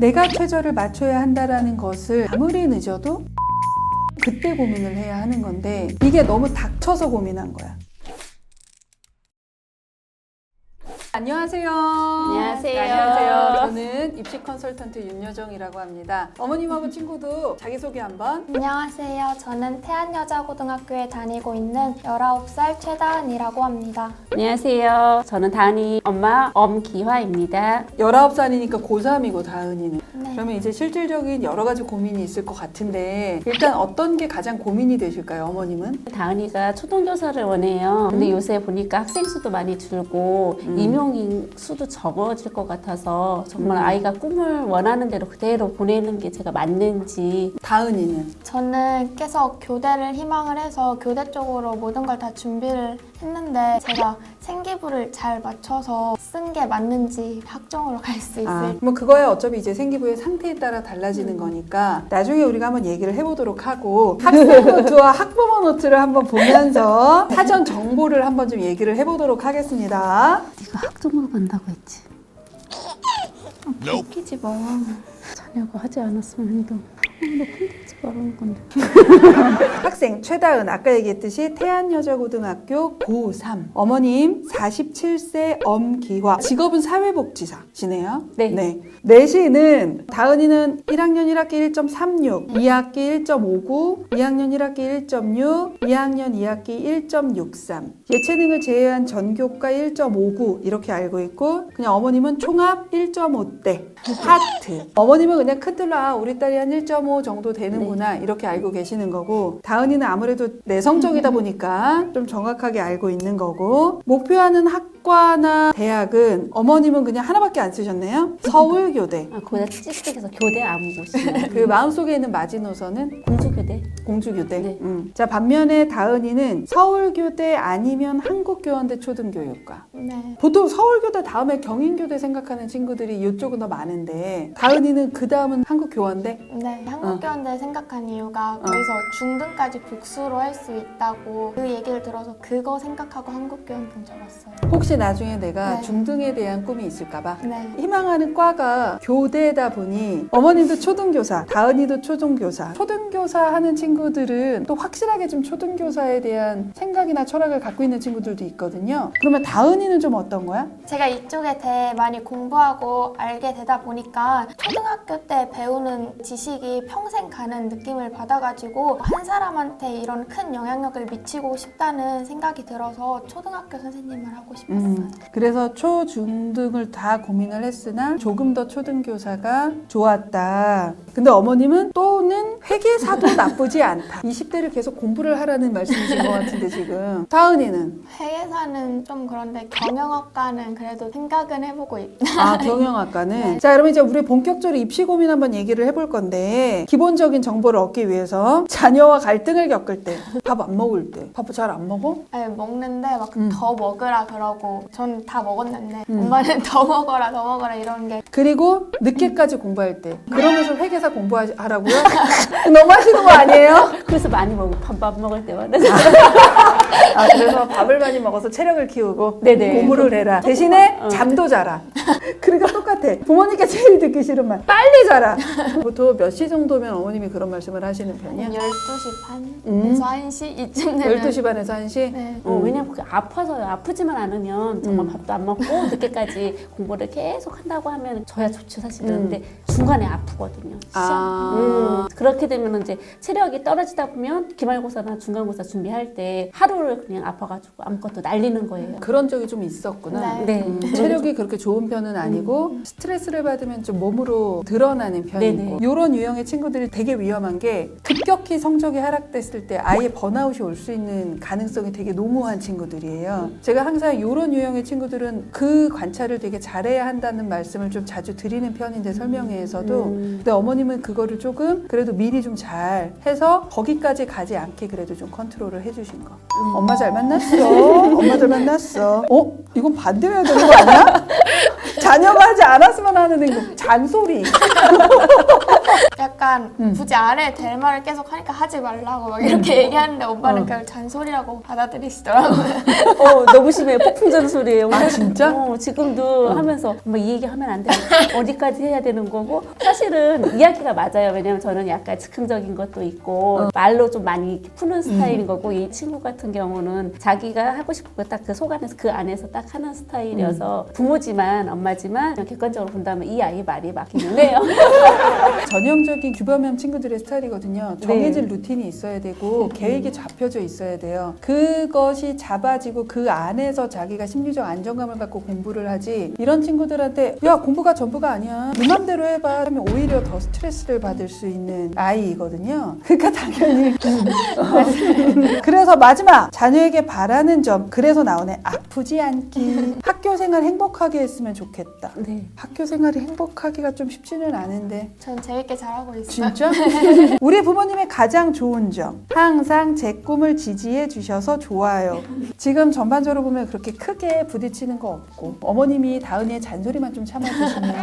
내가 최저를 맞춰야 한다는 것을 아무리 늦어도 그때 고민을 해야 하는 건데 이게 너무 닥쳐서 고민한 거야. 안녕하세요. 안녕하세요. 안녕하세요. 저는 입시 컨설턴트 윤여정이라고 합니다. 어머님하고 친구도 자기소개 한번. 안녕하세요. 저는 태안여자고등학교에 다니고 있는 19살 최다은이라고 합니다. 안녕하세요. 저는 다은이 엄마 엄기화입니다. 19살이니까 고3이고 다은이는. 네. 그러면 이제 실질적인 여러 가지 고민이 있을 것 같은데 일단 어떤 게 가장 고민이 되실까요, 어머님은? 다은이가 초등교사를 원해요. 근데 요새 보니까 학생 수도 많이 줄고 임용인 수도 적어질 것 같아서 정말 아이가 꿈을 원하는 대로 그대로 보내는 게 제가 맞는지. 다은이는? 저는 계속 교대를 희망을 해서 교대 쪽으로 모든 걸 다 준비를 했는데 제가 생기부를 잘 맞춰서 쓴 게 맞는지 학종으로 갈 수 있을지. 뭐 그거야 어차피 이제 생기부의 상태에 따라 달라지는 거니까 나중에 우리가 한번 얘기를 해보도록 하고 학생 노트와 학부모 노트를 한번 보면서 사전 정보를 한번 좀 얘기를 해보도록 하겠습니다. 네가 학종으로 간다고 했지. 웃기지 마. 자녀가 하지 않았으면 해도 너 콘텐츠 말하는 건데. 학생 최다은, 아까 얘기했듯이 태안여자고등학교 고3 어머님 47세 엄기화, 직업은 사회복지사시네요. 네. 내신은 다은이는 1학년 1학기 1.36, 2학기 1.59, 2학년 1학기 1.6, 2학년 2학기 1.63, 예체능을 제외한 전교과 1.59 이렇게 알고 있고, 그냥 어머님은 총합 1.5대 하트. 어머님은 그냥 큰 틀로 우리 딸이 한 1.5 정도 되는구나 이렇게 알고 계시는 거고, 다은이는 아무래도 내성적이다 보니까 좀 정확하게 알고 있는 거고, 목표하는 학과나 대학은 어머님은 그냥 하나밖에 안 쓰셨네요. 서울교대. 거기다 찌직해서 교대 아무 곳이요. 그 마음속에 있는 마지노선은 공주교대. 공주교대. 네. 자, 반면에 다은이는 서울교대 아니면 한국교원대 초등교육과. 네. 보통 서울교대 다음에 경인교대 생각하는 친구들이 이쪽은 더 많은데, 다은이는 그 다음은 한국교원대? 네. 한국교원대 생각한 이유가 거기서 중등까지 복수로 할 수 있다고 그 얘기를 들어서 그거 생각하고 한국교원대 적었어요. 혹시 나중에 내가 네. 중등에 대한 꿈이 있을까봐? 네. 희망하는 과가 교대다 보니 어머님도 초등교사, 다은이도 초등교사. 초등교사 하는 친구들은 또 확실하게 좀 초등교사에 대한 생각이나 철학을 갖고 있는 친구들도 있거든요. 그러면 다은이는 좀 어떤 거야? 제가 이쪽에 대해 많이 공부하고 알게 되다 보니까 초등학교 때 배우는 지식이 평생 가는 느낌을 받아가지고 한 사람한테 이런 큰 영향력을 미치고 싶다는 생각이 들어서 초등학교 선생님을 하고 싶었어요. 그래서 초, 중등을 다 고민을 했으나 조금 더 초등교사가 좋았다. 근데 어머님은 또는 회계사도 나쁘지 않다. 20대를 계속 공부를 하라는 말씀이신 것 같은데 지금. 다은이는? 회계사는 좀 그런데 경영학과는 그래도 생각은 해보고 있다. 아, 경영학과는? 네. 자, 그러면 이제 우리 본격적으로 입시 고민 한번 얘기를 해볼 건데, 기본적인 정보를 얻기 위해서 자녀와 갈등을 겪을 때, 밥 안 먹을 때, 밥 잘 안 먹어? 아니, 먹는데 막 더 먹으라 그러고 전 다 먹었는데 엄마는 더 먹어라 이런 게 그리고 늦게까지 공부할 때, 그러면서 회계사 공부하라고요? 너무 하시는 거 아니에요? 그래서 많이 먹고 밥 먹을 때마다. 아, 그래서 밥을 많이 먹어서 체력을 키우고 네네. 공부를 해라. 대신에 잠도 자라. 그러니까 똑같아. 부모님께 제일 듣기 싫은 말. 빨리 자라. 보통 몇 시 정도면 어머님이 그런 말씀을 하시는 편이야? 12시 반에서 1시 이쯤 되면 12시 반에서 1시? 네. 왜냐면 그게 아파서요. 아프지만 않으면 정말 밥도 안 먹고 늦게까지 공부를 계속 한다고 하면 저야 좋죠 사실은. 근데 중간에 아프거든요. 아. 그렇게 되면 이제 체력이 떨어지다 보면 기말고사나 중간고사 준비할 때 하루를 그냥 아파가지고 아무것도 날리는 거예요. 그런 적이 좀 있었구나. 네. 체력이 그렇게 좋은 편은 아니고 스트레스를 받으면 좀 몸으로 드러나는 편이고, 네네. 이런 유형의 친구들이 되게 위험한 게 급격히 성적이 하락됐을 때 아예 번아웃이 올 수 있는 가능성이 되게 농후한 친구들이에요. 제가 항상 이런 유형의 친구들은 그 관찰을 되게 잘해야 한다는 말씀을 좀 자주 드리는 편인데, 설명회에서도. 근데 어머님은 그거를 조금 그래도 미리 좀 잘 해서 거기까지 가지 않게 그래도 좀 컨트롤을 해주신 거. 엄마 잘 만났어. 엄마 잘 만났어. 이건 반대해야 되는 거 아니야? 자, 자녀가 하지 않았으면 하는 행동. 잔소리. 약간 굳이 안 해도 될 말을 계속 하니까 하지 말라고 막 이렇게 얘기하는데 오빠는 그걸 잔소리라고 받아들이시더라고요. 너무 심해요. 폭풍 잔소리예요. 아, 진짜? 지금도 하면서 뭐 이 얘기 하면 안 돼. 어디까지 해야 되는 거고. 사실은 이야기가 맞아요. 왜냐면 저는 약간 즉흥적인 것도 있고 말로 좀 많이 이렇게 푸는 스타일인 거고 이 친구 같은 경우는 자기가 하고 싶은 거 딱 그 속 안에서 그 안에서 딱 하는 스타일이어서 부모지만 엄마지만 그냥 객관적으로 본다면 이 아이 말이 맞기는 해요. 전형적인 규범형 친구들의 스타일이거든요. 정해진 루틴이 있어야 되고 계획이 잡혀져 있어야 돼요. 그것이 잡아지고 그 안에서 자기가 심리적 안정감을 갖고 공부를 하지, 이런 친구들한테 야 공부가 전부가 아니야 네 맘대로 해봐 하면 오히려 더 스트레스를 받을 수 있는 아이거든요. 그러니까 당연히 그래서 마지막 자녀에게 바라는 점, 그래서 나오네. 아프지 않기. 학교 생활 행복하게 했으면 좋겠다. 네. 학교 생활이 행복하기가 좀 쉽지는 않은데. 전 재밌게 잘하고 있어요. 진짜? 우리 부모님의 가장 좋은 점, 항상 제 꿈을 지지해 주셔서 좋아요. 지금 전반적으로 보면 그렇게 크게 부딪히는 거 없고, 어머님이 다은이의 잔소리만 좀 참아주시면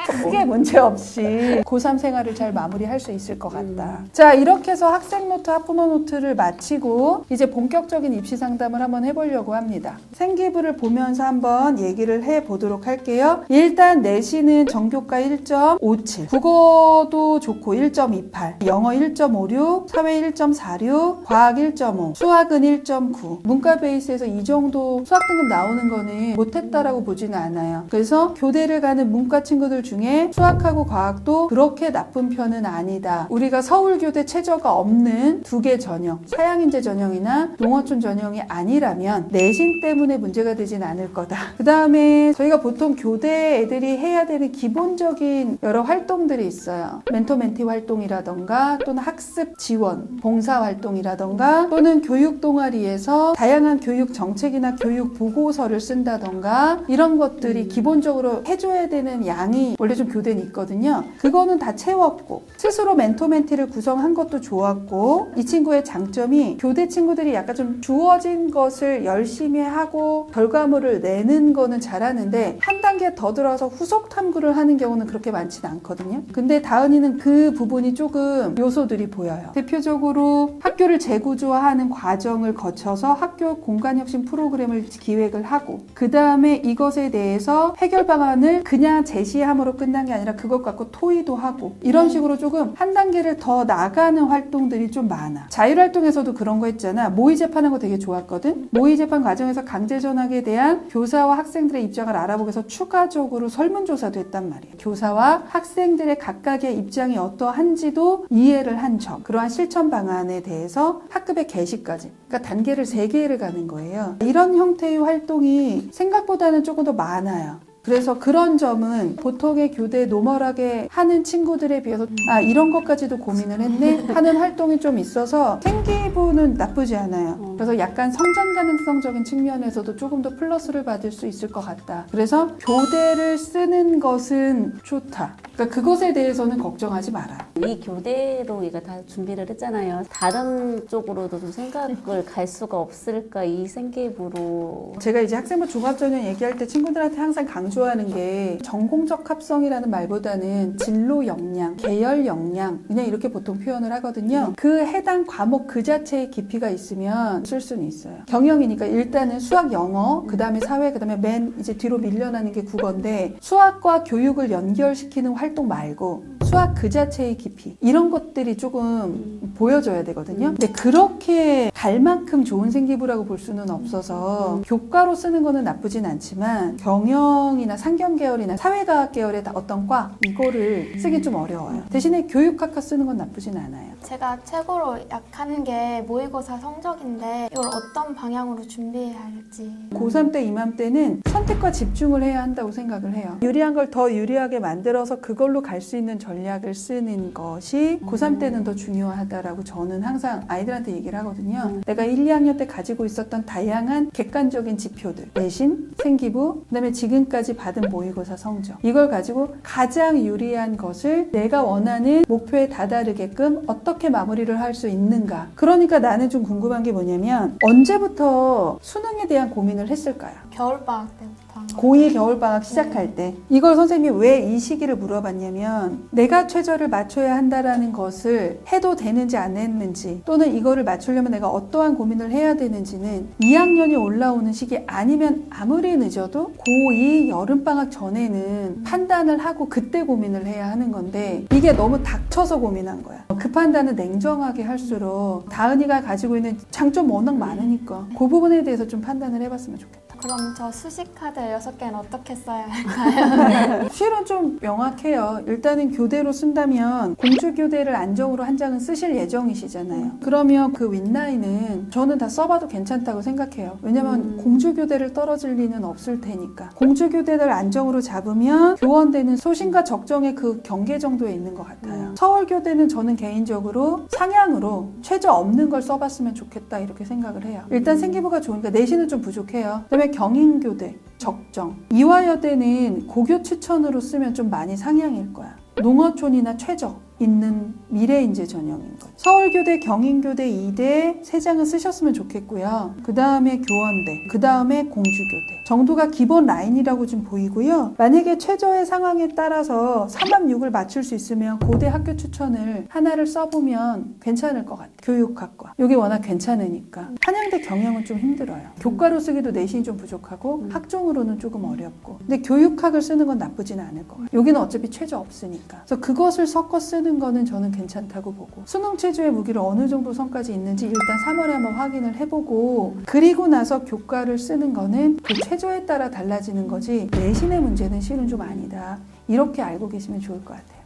크게 문제 없이 고3 생활을 잘 마무리할 수 있을 것 같다. 자, 이렇게 해서 학생 노트, 학부모 노트를 마치고 이제 본격적인 입시 상담을 한번 해보려고 합니다. 생기부를 보면서 한번 얘기를 해보도록 할게요. 일단 내신은 전교과 1.57, 국어도 좋고 1.28, 영어 1.56, 사회 1.46, 과학 1.5, 수학은 1.9. 문과 베이스에서 이 정도 수학 등급 나오는 거는 못했다라고 보지는 않아요. 그래서 교대를 가는 문과 친구들 중에 수학하고 과학도 그렇게 나쁜 편은 아니다. 우리가 서울교대 최저가 없는 두 개 전형, 사양인재 전형이나 농어촌 전형이 아니라면 내신 때문에 문제가 되진 않을 거다. 그 다음에 저희가 보통 교대 애들이 해야 되는 기본적인 여러 활동들이 있어요. 멘토 멘티 활동이라던가 또는 학습 지원, 봉사 활동이라던가 또는 교육 동아리에서 다양한 교육 정책이나 교육 보고서를 쓴다던가 이런 것들이 기본적으로 해줘야 되는 양이 원래 좀 교대는 있거든요. 그거는 다 채웠고 스스로 멘토 멘티를 구성한 것도 좋았고, 이 친구의 장점이 교대 친구들이 약간 좀 주어진 것을 열심히 하고 결과물을 내는 거는 잘하는데 한 단계 더 들어서 후속 탐구를 하는 경우는 그렇게 많지는 않거든요. 근데 다은이는 그 부분이 조금 요소들이 보여요. 대표적으로 학교를 재구조화하는 과정을 거쳐서 학교 공간혁신 프로그램을 기획을 하고, 그 다음에 이것에 대해서 해결 방안을 그냥 제시함으로 끝난 게 아니라 그것 갖고 토의도 하고, 이런 식으로 조금 한 단계를 더 나가는 활동들이 좀 많아. 자율활동에서도 그런 거 했잖아. 모의 재판하는 거 되게 좋았거든. 모의 재판 과정에서 강제 전학에 대한 교사와 학생들의 입장을 알아보기 위해서 추가적으로 설문조사도 했단 말이야. 교사와 학생들의 각각의 입장이 어떠한지도 이해를 한 점, 그러한 실천 방안에 대해서 학급의 개시까지, 그러니까 단계를 3개를 가는 거예요. 이런 형태의 활동이 생각보다는 조금 더 많아요. 그래서 그런 점은 보통의 교대 노멀하게 하는 친구들에 비해서 아 이런 것까지도 고민을 했네 하는 활동이 좀 있어서 생기부는 나쁘지 않아요. 그래서 약간 성장 가능성적인 측면에서도 조금 더 플러스를 받을 수 있을 것 같다. 그래서 교대를 쓰는 것은 좋다. 그러니까 그것에 대해서는 걱정하지 마라. 이 교대로 우리가 다 준비를 했잖아요. 다른 쪽으로도 좀 생각을 갈 수가 없을까, 이 생기부로. 제가 이제 학생부 종합전형 얘기할 때 친구들한테 항상 강조하는 게 전공적 합성이라는 말보다는 진로 역량, 계열 역량 그냥 이렇게 보통 표현을 하거든요. 그 해당 과목 그 자체의 깊이가 있으면 쓸 수는 있어요. 경영이니까 일단은 수학, 영어, 그 다음에 사회, 그 다음에 맨 이제 뒤로 밀려나는 게 국어인데 수학과 교육을 연결시키는 활동 말고 수학 그 자체의 깊이 이런 것들이 조금 보여줘야 되거든요. 근데 그렇게 갈 만큼 좋은 생기부라고 볼 수는 없어서 교과로 쓰는 거는 나쁘진 않지만 경영이나 상경 계열이나 사회과학 계열의 어떤 과 이거를 쓰기 좀 어려워요. 대신에 교육학과 쓰는 건 나쁘진 않아요. 제가 최고로 약하는 게 모의고사 성적인데 이걸 어떤 방향으로 준비해야 할지. 고3 때 이맘때는 선택과 집중을 해야 한다고 생각을 해요. 유리한 걸 더 유리하게 만들어서 그걸로 갈 수 있는 전략을 쓰는 것이 고3 때는 더 중요하다라고 저는 항상 아이들한테 얘기를 하거든요. 내가 1, 2학년 때 가지고 있었던 다양한 객관적인 지표들, 내신, 생기부, 그다음에 지금까지 받은 모의고사 성적, 이걸 가지고 가장 유리한 것을 내가 원하는 목표에 다다르게끔 어떻게 마무리를 할 수 있는가. 그러니까 나는 좀 궁금한 게 뭐냐면 언제부터 수능에 대한 고민을 했을까요? 겨울방학 때부터 한 거. 고2 겨울방학 시작할 때. 이걸 선생님이 왜 이 시기를 물어봤냐면 내가 최저를 맞춰야 한다라는 것을 해도 되는지 안 했는지 또는 이거를 맞추려면 내가 어떠한 고민을 해야 되는지는 2학년이 올라오는 시기 아니면 아무리 늦어도 고2 여름방학 전에는 판단을 하고 그때 고민을 해야 하는 건데 이게 너무 닥쳐서 고민한 거야. 그 판단은 냉정하게 할수록 다은이가 가지고 있는 장점 워낙 많으니까 그 부분에 대해서 좀 판단을 해봤으면 좋겠다. 그럼 저 수식카드 6개는 어떻게 써야 할까요? 실은 좀 명확해요. 일단은 교대로 쓴다면 공주교대를 안정으로 한 장은 쓰실 예정이시잖아요. 그러면 그 윗라인은 저는 다 써봐도 괜찮다고 생각해요. 왜냐면 공주교대를 떨어질 리는 없을 테니까. 공주교대를 안정으로 잡으면 교원대는 소신과 적정의 그 경계 정도에 있는 것 같아요. 서울교대는 저는 개인적으로 상향으로 최저 없는 걸 써봤으면 좋겠다 이렇게 생각을 해요. 일단 생기부가 좋으니까 내신은 좀 부족해요. 그다음에 경인교대 적정. 이화여대는 고교 추천으로 쓰면 좀 많이 상향일 거야. 농어촌이나 최저 있는 미래인재 전형인 거죠. 서울교대, 경인교대, 이대 3장은 쓰셨으면 좋겠고요. 그 다음에 교원대, 그 다음에 공주교대 정도가 기본 라인이라고 좀 보이고요. 만약에 최저의 상황에 따라서 3합 6을 맞출 수 있으면 고대 학교 추천을 하나를 써보면 괜찮을 것 같아요. 교육학과. 이게 워낙 괜찮으니까. 한양대 경영은 좀 힘들어요. 교과로 쓰기도 내신이 좀 부족하고 학종으로는 조금 어렵고. 근데 교육학을 쓰는 건 나쁘진 않을 것 같아요. 여기는 어차피 최저 없으니까. 그래서 그것을 섞어 쓰는 거는 저는 괜찮다고 보고 수능 체조의 무기를 어느 정도 선까지 있는지 일단 3월에 한번 확인을 해보고 그리고 나서 교과를 쓰는 거는 그 체조에 따라 달라지는 거지 내신의 문제는 실은 좀 아니다. 이렇게 알고 계시면 좋을 것 같아요.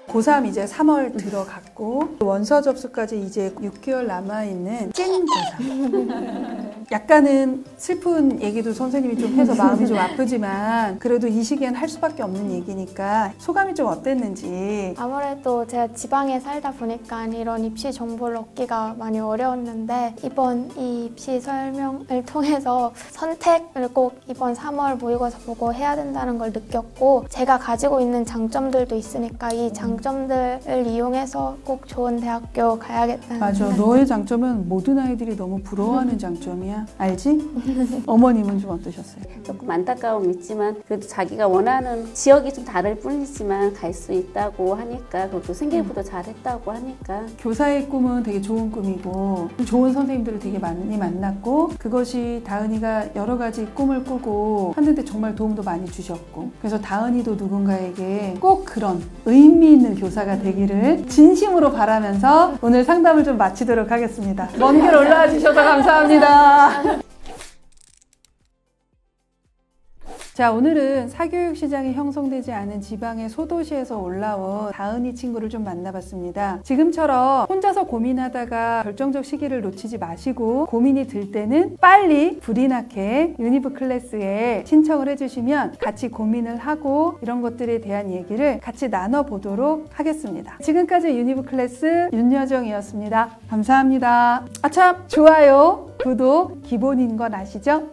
고3 이제 3월 들어갔고 원서 접수까지 이제 6개월 남아있는 찐 고3 약간은 슬픈 얘기도 선생님이 좀 해서 마음이 좀 아프지만 그래도 이 시기엔 할 수밖에 없는 얘기니까 소감이 좀 어땠는지. 아무래도 제가 지방에 살다 보니까 이런 입시 정보를 얻기가 많이 어려웠는데 이번 이 입시 설명을 통해서 선택을 꼭 이번 3월 모의고사 보고 해야 된다는 걸 느꼈고 제가 가지고 있는 장점들도 있으니까 이 장점들을 이용해서 꼭 좋은 대학교 가야겠다는 맞아. 생각이 너의 장점은 모든 아이들이 너무 부러워하는 장점이야. 알지? 어머님은 좀 어떠셨어요? 조금 안타까움이 있지만 그래도 자기가 원하는 지역이 좀 다를 뿐이지만 갈 수 있다고 하니까 그리고 생기부도 잘했다고 하니까 교사의 꿈은 되게 좋은 꿈이고 좋은 선생님들을 되게 많이 만났고 그것이 다은이가 여러 가지 꿈을 꾸고 하는데 정말 도움도 많이 주셨고 그래서 다은이도 누군가에게 꼭 그런 의미 있는 교사가 되기를 진심으로 바라면서 오늘 상담을 좀 마치도록 하겠습니다. 먼 길 올라와 주셔서 감사합니다. 자, 오늘은 사교육 시장이 형성되지 않은 지방의 소도시에서 올라온 다은이 친구를 좀 만나봤습니다. 지금처럼 혼자서 고민하다가 결정적 시기를 놓치지 마시고 고민이 들 때는 빨리 불이 나게 유니브 클래스에 신청을 해주시면 같이 고민을 하고 이런 것들에 대한 얘기를 같이 나눠보도록 하겠습니다. 지금까지 유니브 클래스 윤여정이었습니다. 감사합니다. 아참, 좋아요, 구독 기본인 건 아시죠?